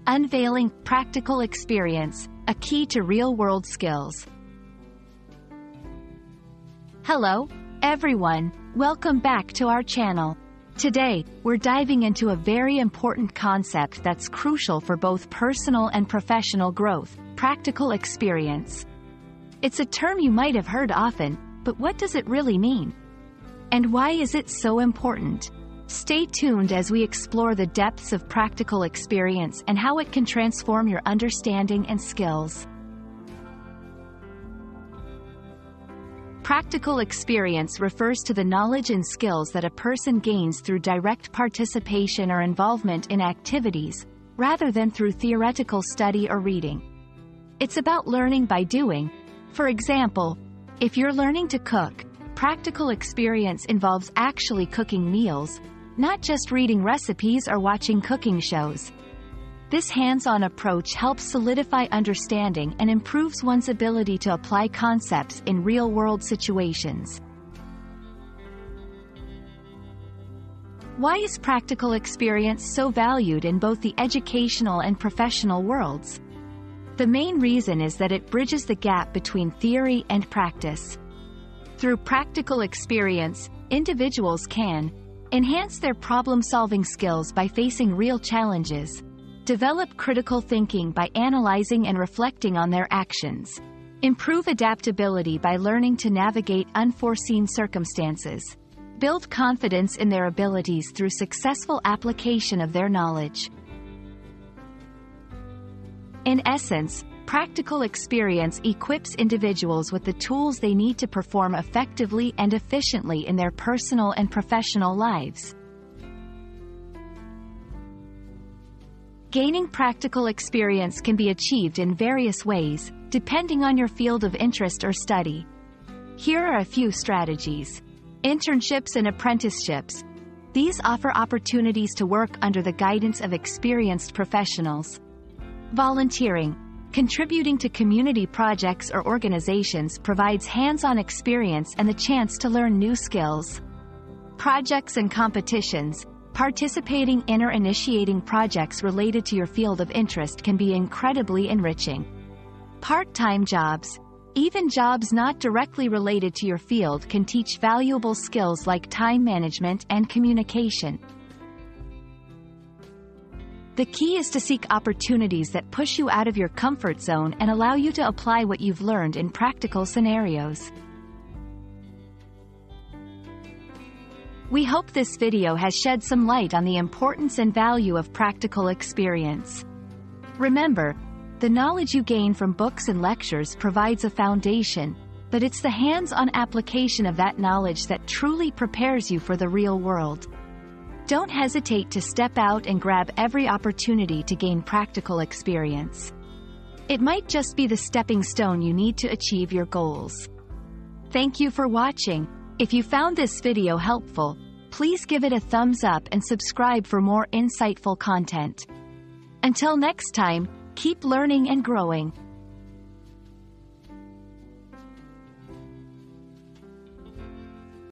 Unveiling Practical Experience, a key to real-world skills. Hello, everyone. Welcome back to our channel. Today, we're diving into a very important concept that's crucial for both personal and professional growth: practical experience. It's a term you might have heard often, but what does it really mean? And why is it so important? Stay tuned as we explore the depths of practical experience and how it can transform your understanding and skills. Practical experience refers to the knowledge and skills that a person gains through direct participation or involvement in activities, rather than through theoretical study or reading. It's about learning by doing. For example, if you're learning to cook, practical experience involves actually cooking meals, not just reading recipes or watching cooking shows. This hands-on approach helps solidify understanding and improves one's ability to apply concepts in real-world situations. Why is practical experience so valued in both the educational and professional worlds? The main reason is that it bridges the gap between theory and practice. Through practical experience, individuals can enhance their problem-solving skills by facing real challenges, develop critical thinking by analyzing and reflecting on their actions, improve adaptability by learning to navigate unforeseen circumstances, build confidence in their abilities through successful application of their knowledge. In essence, practical experience equips individuals with the tools they need to perform effectively and efficiently in their personal and professional lives. Gaining practical experience can be achieved in various ways, depending on your field of interest or study. Here are a few strategies. Internships and apprenticeships. These offer opportunities to work under the guidance of experienced professionals. Volunteering. Contributing to community projects or organizations provides hands-on experience and the chance to learn new skills. Projects and competitions. Participating in or initiating projects related to your field of interest can be incredibly enriching. Part-time jobs. Even jobs not directly related to your field can teach valuable skills like time management and communication. The key is to seek opportunities that push you out of your comfort zone and allow you to apply what you've learned in practical scenarios. We hope this video has shed some light on the importance and value of practical experience. Remember, the knowledge you gain from books and lectures provides a foundation, but it's the hands-on application of that knowledge that truly prepares you for the real world. Don't hesitate to step out and grab every opportunity to gain practical experience. It might just be the stepping stone you need to achieve your goals. Thank you for watching. If you found this video helpful, please give it a thumbs up and subscribe for more insightful content. Until next time, keep learning and growing.